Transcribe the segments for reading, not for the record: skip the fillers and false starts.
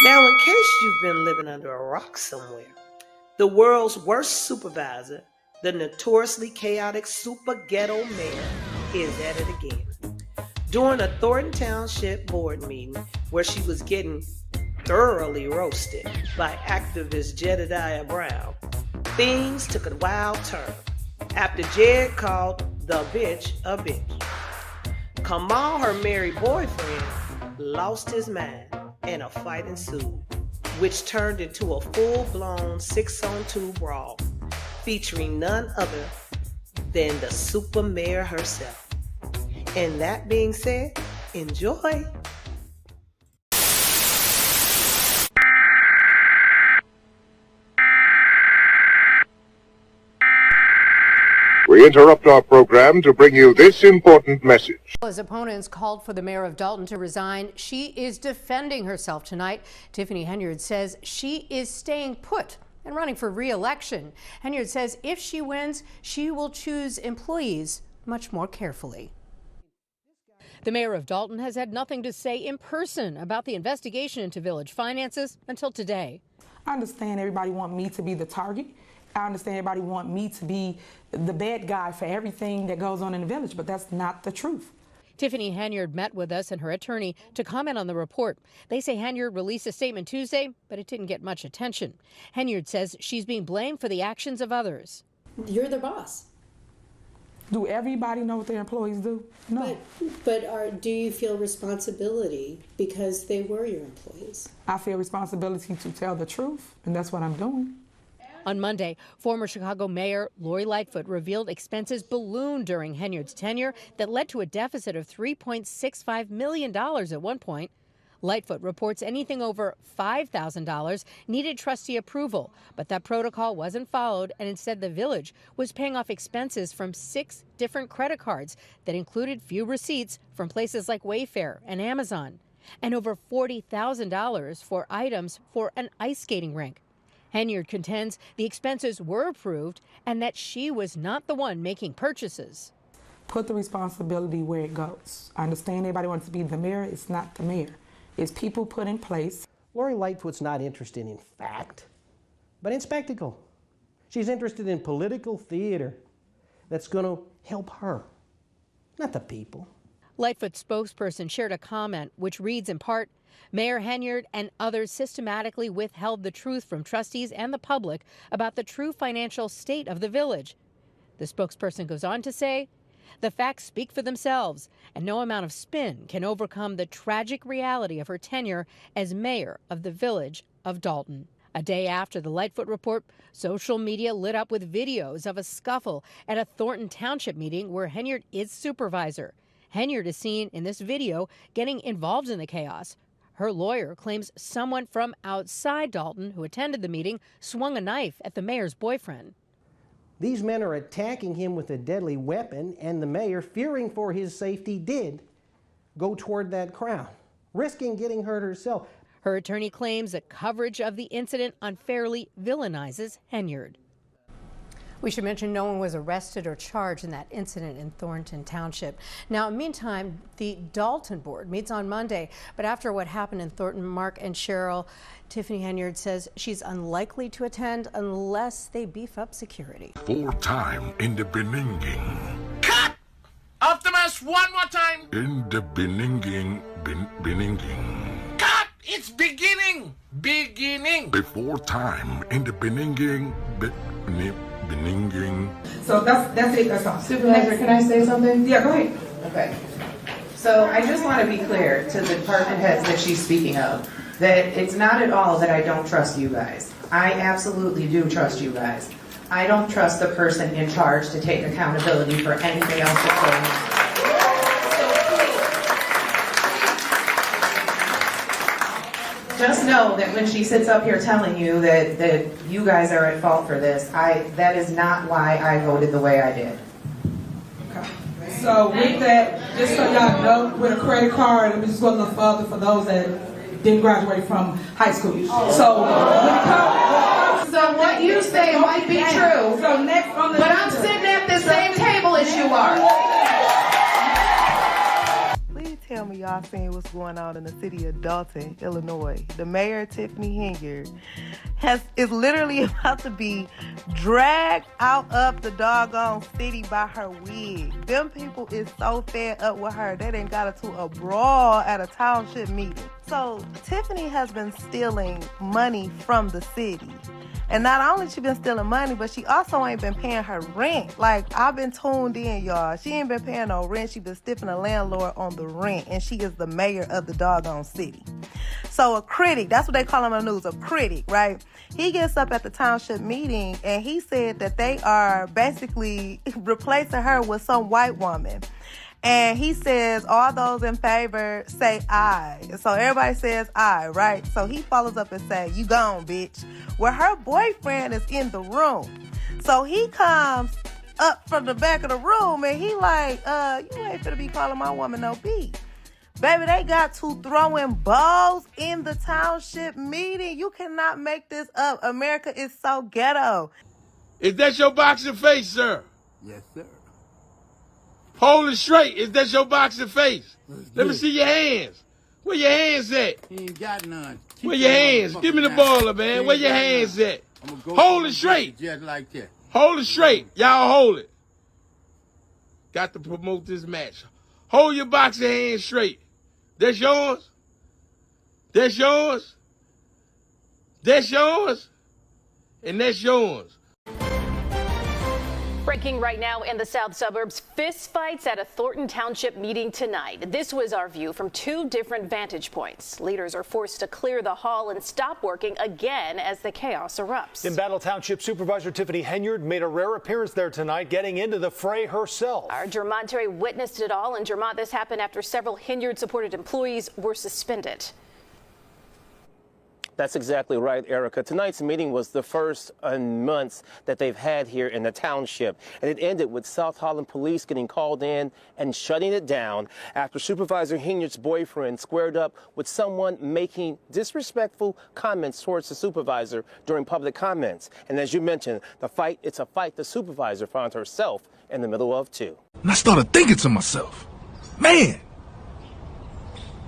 Now, in case you've been living under a rock somewhere, the world's worst supervisor, the notoriously chaotic super ghetto mayor, is at it again. During a Thornton Township board meeting where she was getting thoroughly roasted by activist Jedidiah Brown, things took a wild turn after Jed called the bitch a bitch. Kamal, her married boyfriend, lost his mind and a fight ensued, which turned into a full-blown 6-on-2 brawl featuring none other than the super mayor herself. And that being said, enjoy. We interrupt our program to bring you this important message. As opponents called for the mayor of Dalton to resign, she is defending herself tonight. Tiffany Henyard says she is staying put and running for re-election. Henyard says if she wins, she will choose employees much more carefully. The mayor of Dalton has had nothing to say in person about the investigation into village finances until today. I understand everybody want me to be the target. I understand everybody want me to be the bad guy for everything that goes on in the village, but that's not the truth. Tiffany Henyard met with us and her attorney to comment on the report. They say Henyard released a statement Tuesday, but it didn't get much attention. Henyard says she's being blamed for the actions of others. You're the boss. Do everybody know what their employees do? No. But do you feel responsibility because they were your employees? I feel responsibility to tell the truth, and that's what I'm doing. On Monday, former Chicago Mayor Lori Lightfoot revealed expenses ballooned during Henyard's tenure that led to a deficit of $3.65 million at one point. Lightfoot reports anything over $5,000 needed trustee approval, but that protocol wasn't followed, and instead the village was paying off expenses from 6 different credit cards that included few receipts from places like Wayfair and Amazon, and over $40,000 for items for an ice skating rink. Henyard contends the expenses were approved and that she was not the one making purchases. Put the responsibility where it goes. I understand everybody wants to be the mayor. It's not the mayor. It's people put in place. Lori Lightfoot's not interested in fact, but in spectacle. She's interested in political theater that's going to help her, not the people. Lightfoot's spokesperson shared a comment which reads in part, Mayor Henyard and others systematically withheld the truth from trustees and the public about the true financial state of the village. The spokesperson goes on to say, the facts speak for themselves, and no amount of spin can overcome the tragic reality of her tenure as mayor of the village of Dalton. A day after the Lightfoot report, social media lit up with videos of a scuffle at a Thornton Township meeting where Henyard is supervisor. Henyard is seen in this video getting involved in the chaos. Her lawyer claims someone from outside Dalton who attended the meeting swung a knife at the mayor's boyfriend. These men are attacking him with a deadly weapon, and the mayor, fearing for his safety, did go toward that crowd, risking getting hurt herself. Her attorney claims that coverage of the incident unfairly villainizes Henyard. We should mention no one was arrested or charged in that incident in Thornton Township. Now, meantime, the Dalton board meets on Monday, but after what happened in Thornton, Mark and Cheryl, Tiffany Henyard says she's unlikely to attend unless they beef up security. 4-time in the Beninging. Cut! Optimus, one more time! In the Beninging. Cut! It's beginning! Beginning! The 4-time in the Beninging. Beninging. So that's it, that's all. Supervisor, can I say something? Yeah, go ahead. Okay. So I just want to be clear to the department heads that she's speaking of, that it's not at all that I don't trust you guys. I absolutely do trust you guys. I don't trust the person in charge to take accountability for anything else that's going on. Just know that when she sits up here telling you that you guys are at fault for this, that is not why I voted the way I did. Okay. So with that, just so y'all know, with a credit card, let me just go a little further for those that didn't graduate from high school. So what you say might be true, so next on the but I'm sitting at the same table as you are. Please tell me probably all seen what's going on in the city of Dalton, Illinois. The mayor, Tiffany Henyard, is literally about to be dragged out of the doggone city by her wig. Them people is so fed up with her, they done got into a brawl at a township meeting. So Tiffany has been stealing money from the city. And not only she been stealing money, but she also ain't been paying her rent. Like, I've been tuned in, y'all. She ain't been paying no rent. She been stiffing the landlord on the rent. And she is the mayor of the doggone city. So a critic, that's what they call him in the news, a critic, right? He gets up at the township meeting and he said that they are basically replacing her with some white woman. And he says, all those in favor say aye. So everybody says aye, right? So he follows up and says, you gone, bitch. Well, her boyfriend is in the room. So he comes up from the back of the room and he like, you ain't finna be calling my woman no B. Baby, they got to throwing balls in the township meeting. You cannot make this up. America is so ghetto. Is that your boxing face, sir? Yes, sir. Hold it straight. Is that your boxing face? Let me see your hands. Where your hands at? He ain't got none. Where your hands? Give me the baller, man. Where your hands at? Hold it straight. Just like that. Hold it straight. Y'all hold it. Got to promote this match. Hold your boxing hands straight. That's yours? That's yours? That's yours? And that's yours. Breaking right now in the south suburbs, fist fights at a Thornton Township meeting tonight. This was our view from two different vantage points. Leaders are forced to clear the hall and stop working again as the chaos erupts. In Battle Township, Supervisor Tiffany Henyard made a rare appearance there tonight, getting into the fray herself. Our Jermont Terry witnessed it all. In Jermont, this happened after several Henyard-supported employees were suspended. That's exactly right, Erica. Tonight's meeting was the first in months that they've had here in the township, and it ended with South Holland police getting called in and shutting it down after Supervisor Henyard's boyfriend squared up with someone making disrespectful comments towards the supervisor during public comments. And as you mentioned, it's a fight the supervisor found herself in the middle of, too. And I started thinking to myself, man,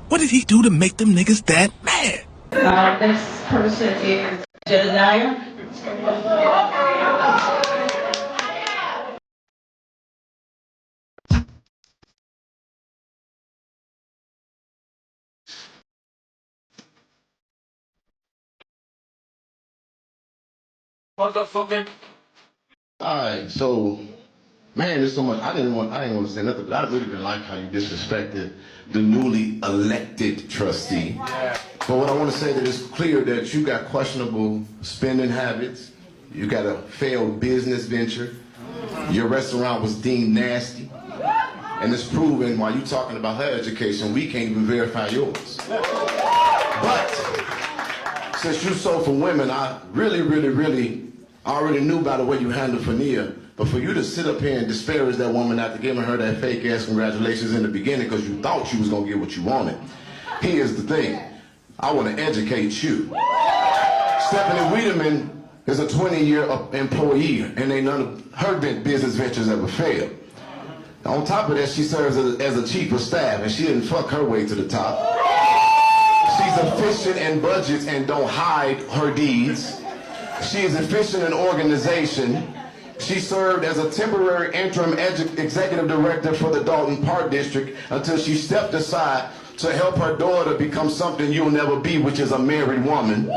what did he do to make them niggas that mad? Next person is Jedidiah. Motherfucking. Alright, so man, there's so much I didn't want to say nothing, but I really didn't like how you disrespected the newly elected trustee. Yeah. But what I want to say that it's clear that you got questionable spending habits, you got a failed business venture, your restaurant was deemed nasty, and it's proven while you talking about her education, we can't even verify yours. But since you sold for women, I really already knew by the way you handled Fania. But for you to sit up here and disparage that woman after giving her that fake ass congratulations in the beginning because you thought you was gonna get what you wanted. Here's the thing. I want to educate you. Stephanie Wiedemann is a 20-year employee, and ain't none of her business ventures ever failed. On top of that, she serves as a chief of staff, and she didn't fuck her way to the top. She's efficient in budgets and don't hide her deeds. She is efficient in organization. She served as a temporary interim executive director for the Dalton Park District until she stepped aside to help her daughter become something you'll never be, which is a married woman.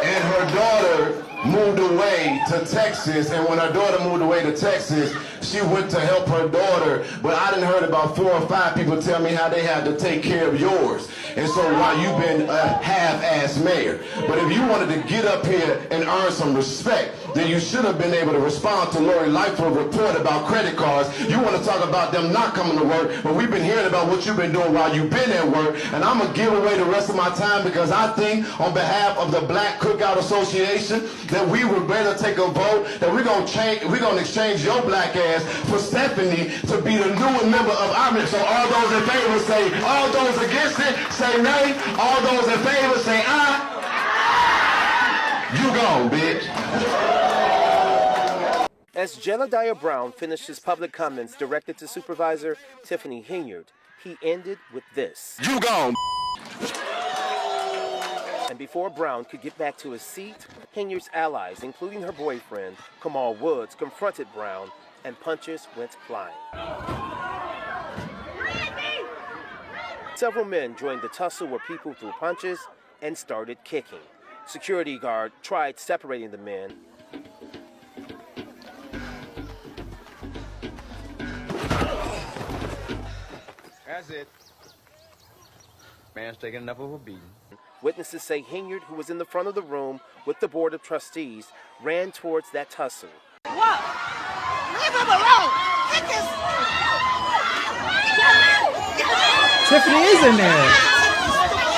And her daughter moved away to Texas, and when her daughter moved away to Texas, she went to help her daughter, but I done heard about 4 or 5 people tell me how they had to take care of yours. And so while you've been a half-ass mayor, but if you wanted to get up here and earn some respect, then you should have been able to respond to Lori Lightfoot's report about credit cards. You want to talk about them not coming to work, but we've been hearing about what you've been doing while you've been at work, and I'm going to give away the rest of my time because I think on behalf of the Black Cookout Association that we would better take a vote that we're going to exchange your black ass for Stephanie to be the new member of our ministry. So all those in favor say, all those against it say nay, all those in favor say aye. You gone, bitch. As Jedidiah Brown finished his public comments directed to Supervisor Tiffany Henyard, he ended with this. You gone. And before Brown could get back to his seat, Henyard's allies, including her boyfriend, Kamal Woods, confronted Brown, and punches went flying. Several men joined the tussle where people threw punches and started kicking. Security guard tried separating the men. That's it. Man's taking enough of a beating. Witnesses say Henyard, who was in the front of the room with the Board of Trustees, ran towards that tussle. What? Leave him alone! Tiffany is in there.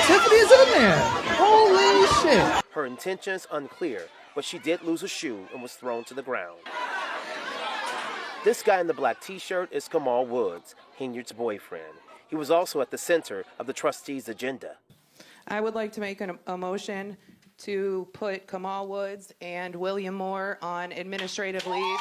Tiffany is in there. Holy shit. Her intentions unclear, but she did lose a shoe and was thrown to the ground. This guy in the black t-shirt is Kamal Woods, Henyard's boyfriend. He was also at the center of the trustees' agenda. I would like to make a motion to put Kamal Woods and William Moore on administrative leave.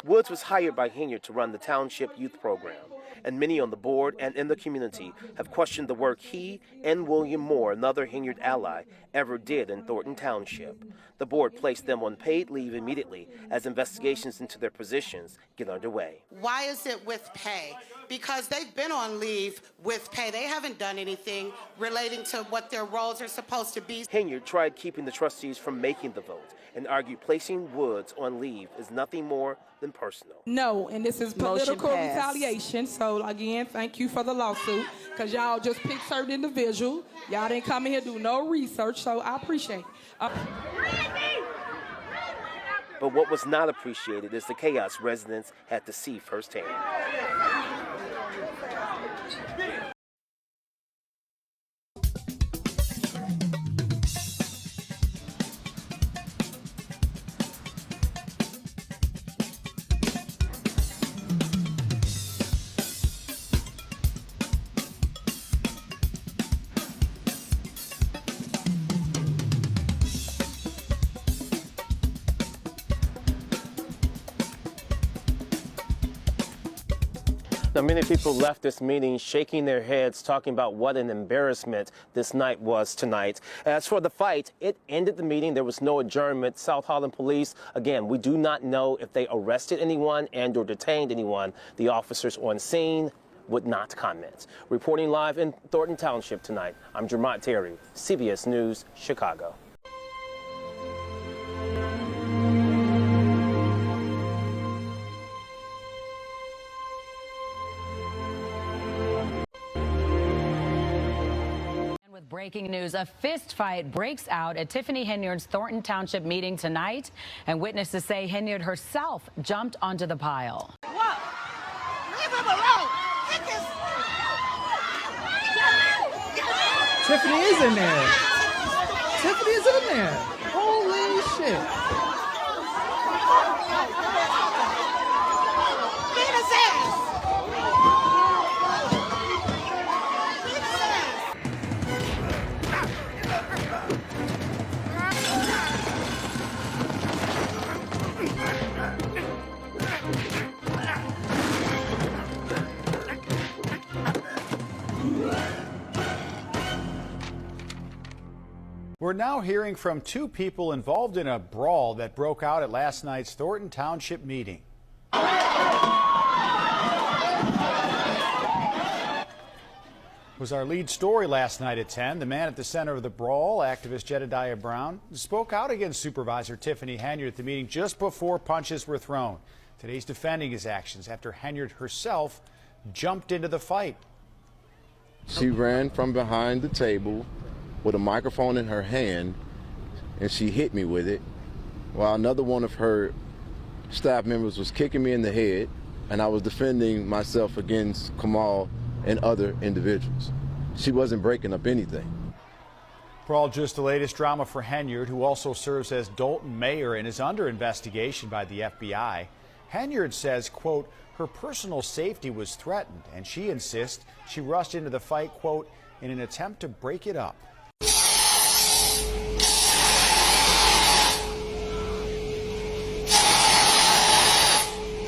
Woods was hired by Henyard to run the township youth program, and many on the board and in the community have questioned the work he and William Moore, another Henyard ally, ever did in Thornton Township. The board placed them on paid leave immediately as investigations into their positions get underway. Why is it with pay? Because they've been on leave with pay. They haven't done anything relating to what their roles are supposed to be. Henyard tried keeping the trustees from making the vote and argued placing Woods on leave is nothing more than personal. No, and this is political retaliation. So again, thank you for the lawsuit, because y'all just picked certain individual. Y'all didn't come in here do no research, so I appreciate it. But what was not appreciated is the chaos residents had to see firsthand. Now, many people left this meeting shaking their heads, talking about what an embarrassment this night was tonight. As for the fight, it ended the meeting. There was no adjournment. South Holland Police, again, we do not know if they arrested anyone and or detained anyone. The officers on scene would not comment. Reporting live in Thornton Township tonight, I'm Jermont Terry, CBS News, Chicago. Breaking news, a fist fight breaks out at Tiffany Henyard's Thornton Township meeting tonight, and witnesses say Henyard herself jumped onto the pile. What? Leave him alone! Tiffany is in there. Tiffany is in there. Holy shit. We're now hearing from two people involved in a brawl that broke out at last night's Thornton Township meeting. Was our lead story last night at 10. The man at the center of the brawl, activist Jedidiah Brown, spoke out against Supervisor Tiffany Henyard at the meeting just before punches were thrown. Today he's defending his actions after Henyard herself jumped into the fight. She ran from behind the table with a microphone in her hand, and she hit me with it, while another one of her staff members was kicking me in the head, and I was defending myself against Kamal and other individuals. She wasn't breaking up anything. Brawl, just the latest drama for Henyard, who also serves as Dalton mayor and is under investigation by the FBI. Henyard says, quote, her personal safety was threatened, and she insists she rushed into the fight, quote, in an attempt to break it up.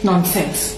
Nonsense.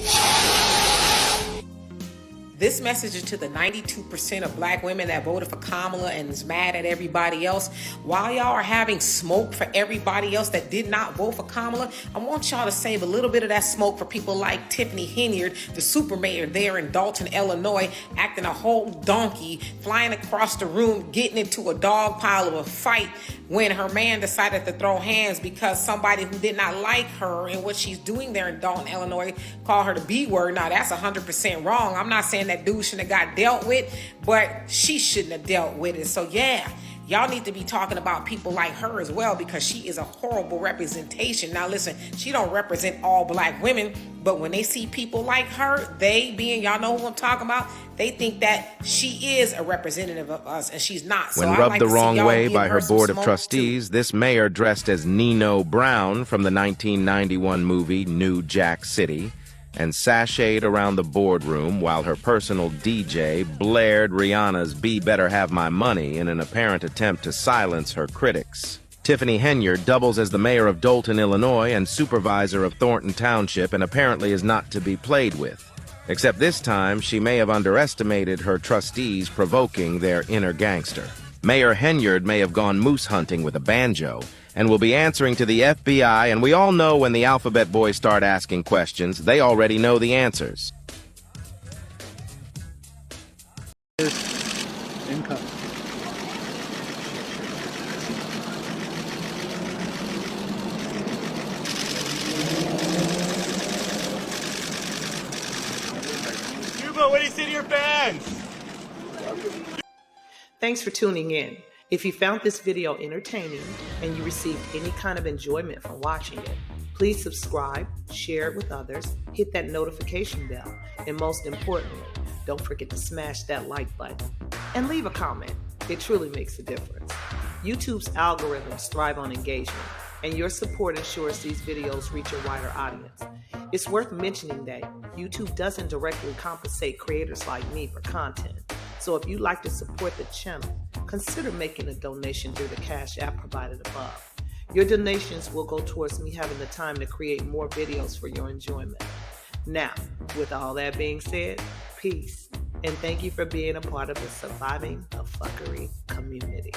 This message is to the 92% of black women that voted for Kamala and is mad at everybody else. While y'all are having smoke for everybody else that did not vote for Kamala, I want y'all to save a little bit of that smoke for people like Tiffany Henyard, the super mayor there in Dalton, Illinois, acting a whole donkey, flying across the room, getting into a dog pile of a fight when her man decided to throw hands because somebody who did not like her and what she's doing there in Dalton, Illinois, called her the B word. Now, that's 100% wrong. I'm not saying that dude shouldn't have got dealt with, but she shouldn't have dealt with it. So, yeah, y'all need to be talking about people like her as well because she is a horrible representation. Now, listen, she don't represent all black women, but when they see people like her, they being, y'all know who I'm talking about, they think that she is a representative of us, and she's not. So when rubbed the wrong way by her board of trustees, this mayor dressed as Nino Brown from the 1991 movie New Jack City and sashayed around the boardroom while her personal DJ blared Rihanna's Be Better Have My Money in an apparent attempt to silence her critics. Tiffany Henyard doubles as the mayor of Dalton, Illinois and supervisor of Thornton Township and apparently is not to be played with. Except this time, she may have underestimated her trustees provoking their inner gangster. Mayor Henyard may have gone moose hunting with a banjo and will be answering to the FBI, and we all know when the alphabet boys start asking questions, they already know the answers. Income. What do you say to your fans? Thanks for tuning in. If you found this video entertaining and you received any kind of enjoyment from watching it, please subscribe, share it with others, hit that notification bell, and most importantly, don't forget to smash that like button and leave a comment. It truly makes a difference. YouTube's algorithms thrive on engagement, and your support ensures these videos reach a wider audience. It's worth mentioning that YouTube doesn't directly compensate creators like me for content. So if you'd like to support the channel, consider making a donation through the Cash App provided above. Your donations will go towards me having the time to create more videos for your enjoyment. Now, with all that being said, peace, and thank you for being a part of the Surviving the Phuckery community.